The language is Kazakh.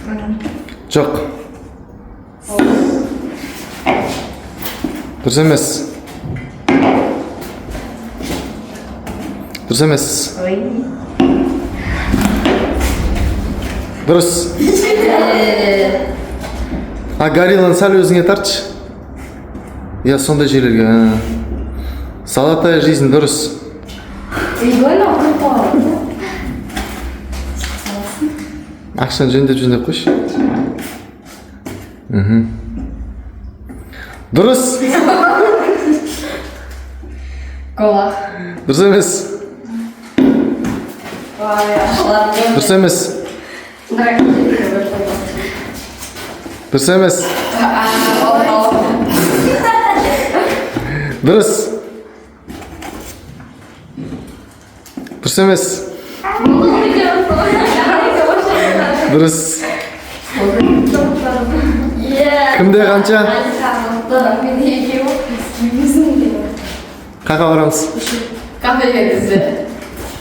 Жоқ. Дұрыс емес. Дұрыс емес. Дұрыс. Горилланы сәл өзіңе тартшы. Я сондай жерлерге. Золотая жизнь дұрыс. Ақшаны жөндеп қойшы. Дұрыс. Кола. Дұрыс емес. Дұрыс емес. Дұрыс емес. Дұрыс. Дұрыс емес. Дұрыс. Кімде қанша? Қақа барамыз. Кафеге бізде.